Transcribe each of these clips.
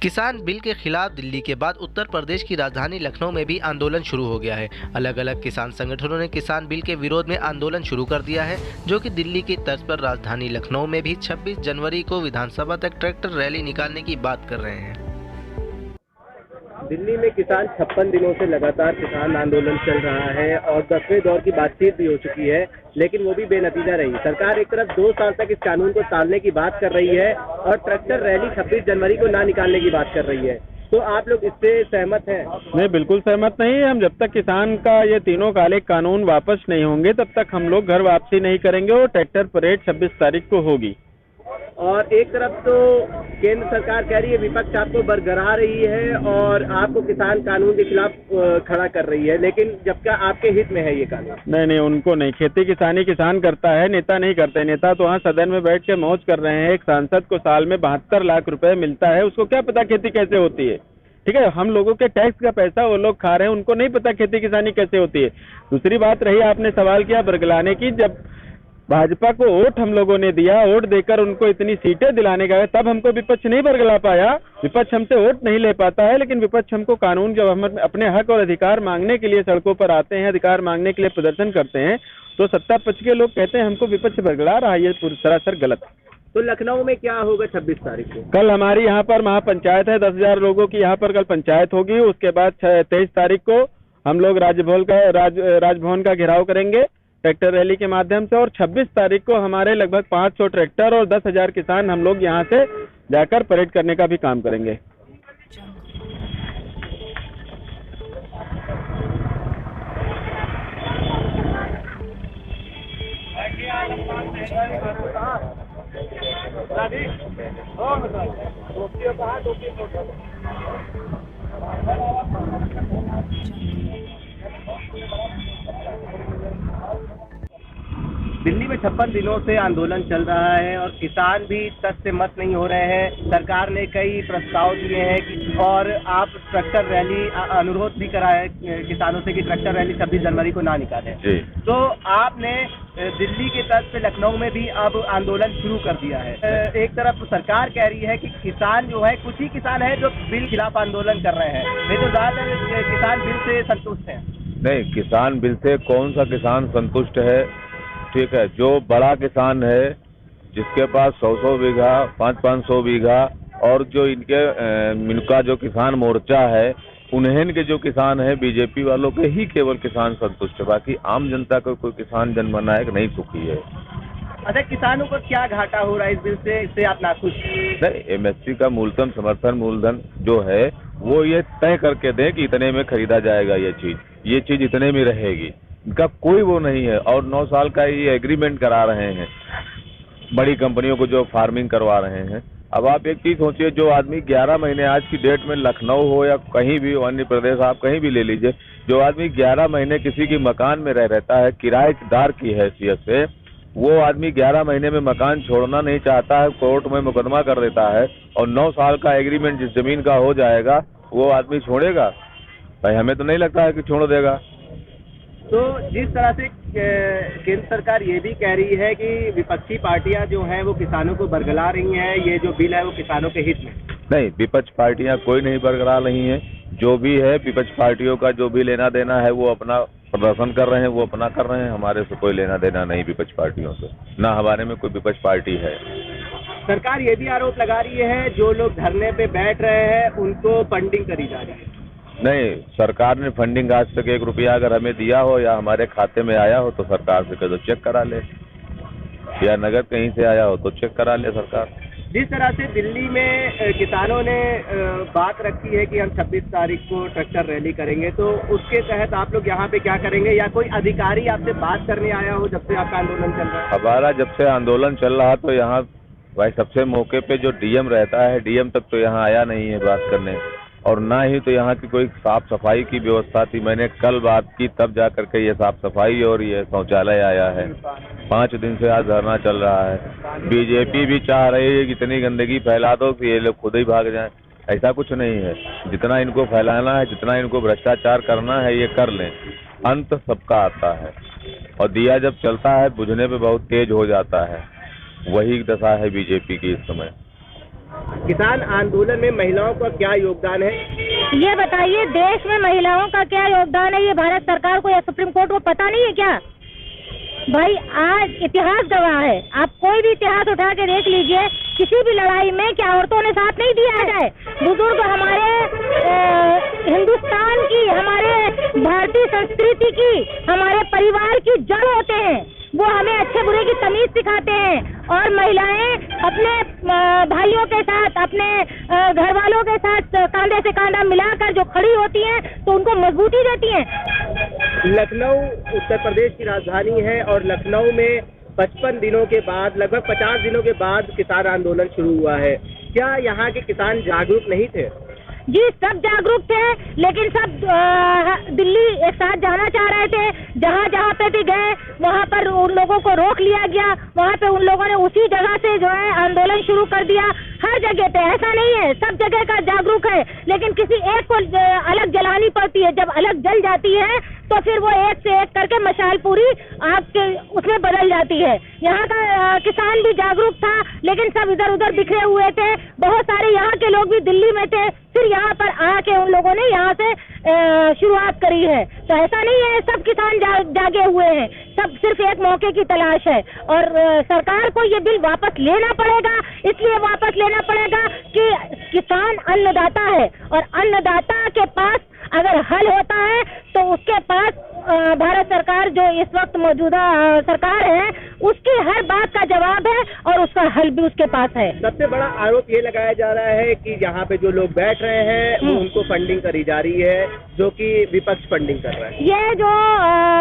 किसान बिल के खिलाफ दिल्ली के बाद उत्तर प्रदेश की राजधानी लखनऊ में भी आंदोलन शुरू हो गया है। अलग अलग किसान संगठनों ने किसान बिल के विरोध में आंदोलन शुरू कर दिया है, जो कि दिल्ली की तर्ज पर राजधानी लखनऊ में भी 26 जनवरी को विधानसभा तक ट्रैक्टर रैली निकालने की बात कर रहे हैं। दिल्ली में किसान 56 दिनों से लगातार किसान आंदोलन चल रहा है और 10वें दौर की बातचीत भी हो चुकी है, लेकिन वो भी बेनतीजा रही। सरकार एक तरफ 2 साल तक इस कानून को टालने की बात कर रही है और ट्रैक्टर रैली 26 जनवरी को ना निकालने की बात कर रही है। तो आप लोग इससे सहमत हैं? नहीं, बिल्कुल सहमत नहीं है। हम जब तक किसान का ये तीनों काले कानून वापस नहीं होंगे तब तक हम लोग घर वापसी नहीं करेंगे और ट्रैक्टर परेड 26 तारीख को होगी। और एक तरफ तो केंद्र सरकार कह रही है, विपक्ष आपको बरगला रही है और आपको किसान कानून के खिलाफ खड़ा कर रही है, लेकिन जबकि आपके हित में है ये कानून। नहीं, उनको नहीं। खेती किसानी किसान करता है, नेता नहीं करते। नेता तो वहाँ सदन में बैठ के मौज कर रहे हैं। एक सांसद को साल में 72 लाख रुपए मिलता है, उसको क्या पता खेती कैसे होती है। ठीक है, हम लोगों के टैक्स का पैसा वो लोग खा रहे हैं, उनको नहीं पता खेती किसानी कैसे होती है। दूसरी बात रही, आपने सवाल किया बरगलाने की। जब भाजपा को वोट हम लोगों ने दिया, वोट देकर उनको इतनी सीटें दिलाने का, तब हमको विपक्ष नहीं बरगला पाया। विपक्ष हमसे वोट नहीं ले पाता है, लेकिन विपक्ष हमको कानून, जब हम अपने हक और अधिकार मांगने के लिए सड़कों पर आते हैं, अधिकार मांगने के लिए प्रदर्शन करते हैं, तो सत्ता पक्ष के लोग कहते हैं हमको विपक्ष बरगला रहा है। ये सरासर गलत है। तो लखनऊ में क्या होगा 26 तारीख को? कल हमारी यहाँ पर महापंचायत है, 10,000 लोगों की यहाँ पर कल पंचायत होगी। उसके बाद 23 तारीख को हम लोग राजभवन का घेराव करेंगे ट्रैक्टर रैली के माध्यम से, और 26 तारीख को हमारे लगभग 500 ट्रैक्टर और 10,000 किसान हम लोग यहाँ से जाकर परेड करने का भी काम करेंगे। दिल्ली में 56 दिनों से आंदोलन चल रहा है और किसान भी तस से मत नहीं हो रहे हैं। सरकार ने कई प्रस्ताव दिए हैं कि और आप ट्रैक्टर रैली अनुरोध भी करा है किसानों से कि ट्रैक्टर रैली 26 जनवरी को ना निकालें। तो आपने दिल्ली की तरफ से लखनऊ में भी अब आंदोलन शुरू कर दिया है। एक तरफ सरकार कह रही है कि किसान जो है, कुछ ही किसान है जो बिल के खिलाफ आंदोलन कर रहे हैं, नहीं तो ज्यादातर किसान बिल से संतुष्ट हैं। नहीं, किसान बिल से कौन सा किसान संतुष्ट है? ठीक है, जो बड़ा किसान है जिसके पास 100 बीघा 500 बीघा और जो इनका जो किसान मोर्चा है, उन्हें के जो किसान है बीजेपी वालों के ही केवल किसान संतुष्ट है। बाकी आम जनता को कोई किसान जननायक नहीं सुखी है। अच्छा, किसानों को क्या घाटा हो रहा है इस बिल से, इससे आप नाखुश? नहीं, एमएसपी का मूलधन समर्थन मूलधन जो है वो ये तय करके दें कि इतने में खरीदा जाएगा, ये चीज इतने में रहेगी। इनका कोई वो नहीं है और 9 साल का ये एग्रीमेंट करा रहे हैं बड़ी कंपनियों को जो फार्मिंग करवा रहे हैं। अब आप एक चीज सोचिए, जो आदमी 11 महीने आज की डेट में लखनऊ हो या कहीं भी अन्य प्रदेश आप कहीं भी ले लीजिए, जो आदमी 11 महीने किसी की मकान में रहता है किराएदार की हैसियत से, वो आदमी 11 महीने में मकान छोड़ना नहीं चाहता है, कोर्ट में मुकदमा कर देता है और 9 साल का एग्रीमेंट जिस जमीन का हो जाएगा वो आदमी छोड़ेगा? भाई हमें तो नहीं लगता है कि छोड़ देगा। तो जिस तरह से केंद्र सरकार ये भी कह रही है कि विपक्षी पार्टियां जो हैं वो किसानों को बरगला रही हैं, ये जो बिल है वो किसानों के हित में। नहीं, विपक्ष पार्टियां कोई नहीं बरगला रही हैं। जो भी है विपक्ष पार्टियों का जो भी लेना देना है वो अपना प्रदर्शन कर रहे हैं, वो अपना कर रहे हैं। हमारे से कोई लेना देना नहीं विपक्ष पार्टियों से, ना हमारे में कोई विपक्ष पार्टी है। सरकार ये भी आरोप लगा रही है जो लोग धरने पे बैठ रहे हैं उनको फंडिंग करी जा रही है। नहीं, सरकार ने फंडिंग आज तक 1 रुपया अगर हमें दिया हो या हमारे खाते में आया हो तो सरकार से कह दो चेक करा ले, या नगद कहीं से आया हो तो चेक करा ले सरकार। जिस तरह से दिल्ली में किसानों ने बात रखी है कि हम 26 तारीख को ट्रैक्टर रैली करेंगे, तो उसके तहत आप लोग यहाँ पे क्या करेंगे? या कोई अधिकारी आपसे बात करने आया हो जब से आपका आंदोलन चल रहा है? हमारा जब से आंदोलन चल रहा तो यहाँ भाई सबसे मौके पे जो डीएम रहता है, डीएम तक तो यहाँ आया नहीं है बात करने, और ना ही तो यहाँ की कोई साफ सफाई की व्यवस्था थी। मैंने कल बात की तब जा करके ये साफ सफाई और ये शौचालय आया है। 5 दिन से आज धरना चल रहा है। बीजेपी भी चाह रही है कि इतनी गंदगी फैला दो कि ये लोग खुद ही भाग जाएं। ऐसा कुछ नहीं है, जितना इनको फैलाना है, जितना इनको भ्रष्टाचार करना है ये कर लें, अंत सबका आता है। और दिया जब चलता है बुझने पे बहुत तेज हो जाता है। वही दशा है बीजेपी की इस समय। किसान आंदोलन में महिलाओं का क्या योगदान है? ये बताइए, देश में महिलाओं का क्या योगदान है? ये भारत सरकार को या सुप्रीम कोर्ट को पता नहीं है क्या? भाई आज इतिहास गवाह है, आप कोई भी इतिहास उठा के देख लीजिए, किसी भी लड़ाई में क्या औरतों ने साथ नहीं दिया है? बुजुर्ग हमारे हिंदुस्तान की, हमारे भारतीय संस्कृति की, हमारे परिवार की जड़ होते हैं। वो हमें अच्छे बुरे की तमीज सिखाते हैं और महिलाएं अपने भाइयों के साथ, अपने घर वालों के साथ कांधे से कांधा मिलाकर जो खड़ी होती हैं तो उनको मजबूती देती हैं। लखनऊ उत्तर प्रदेश की राजधानी है और लखनऊ में 55 दिनों के बाद, लगभग 50 दिनों के बाद किसान आंदोलन शुरू हुआ है। क्या यहाँ के किसान जागरूक नहीं थे? जी, सब जागरूक थे, लेकिन सब दिल्ली एक साथ जाना चाह रहे थे। जहाँ जहाँ पे भी गए वहाँ पर उन लोगों को रोक लिया गया, वहाँ पे उन लोगों ने उसी जगह से जो है आंदोलन शुरू कर दिया। हर जगह पे ऐसा नहीं है, सब जगह का जागरूक है, लेकिन किसी एक को अलग जलानी पड़ती है। जब अलग जल जाती है तो फिर वो एक से एक करके मशाल पूरी आग के उसमें बदल जाती है। यहाँ का किसान भी जागरूक था, लेकिन सब इधर उधर बिखरे हुए थे। बहुत सारे यहाँ के लोग भी दिल्ली में थे, फिर यहाँ पर आके उन लोगों ने यहाँ से शुरुआत करी है। तो ऐसा नहीं है सब किसान जागे हुए हैं, सब सिर्फ एक मौके की तलाश है। और सरकार को ये बिल वापस लेना पड़ेगा। इसलिए वापस लेना पड़ेगा कि किसान अन्नदाता है और अन्नदाता के पास अगर हल होता है तो उसके पास भारत सरकार जो इस वक्त मौजूदा सरकार है उसकी हर बात का जवाब है और उसका हल भी उसके पास है। सबसे बड़ा आरोप ये लगाया जा रहा है कि यहाँ पे जो लोग बैठ रहे हैं वो उनको फंडिंग करी जा रही है, जो कि विपक्ष फंडिंग कर रहा है। ये जो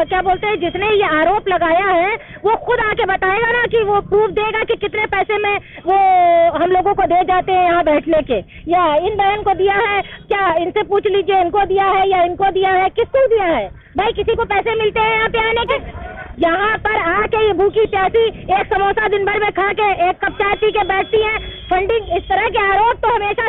क्या बोलते हैं, जिसने ये आरोप लगाया है वो खुद आके बताएगा ना, कि वो प्रूफ देगा कि कितने पैसे में वो हम लोगों को दे जाते हैं यहाँ बैठने के, या इन बहन को दिया है क्या, इनसे पूछ लीजिए, इनको दिया है या इनको दिया है, किसको दिया है? भाई किसी को पैसे मिलते हैं यहाँ पे आने के? यहाँ पर आके ये भूखी प्यासी एक समोसा दिन भर में खा के एक कप चाय पी के बैठती है। फंडिंग, इस तरह के आरोप तो हमेशा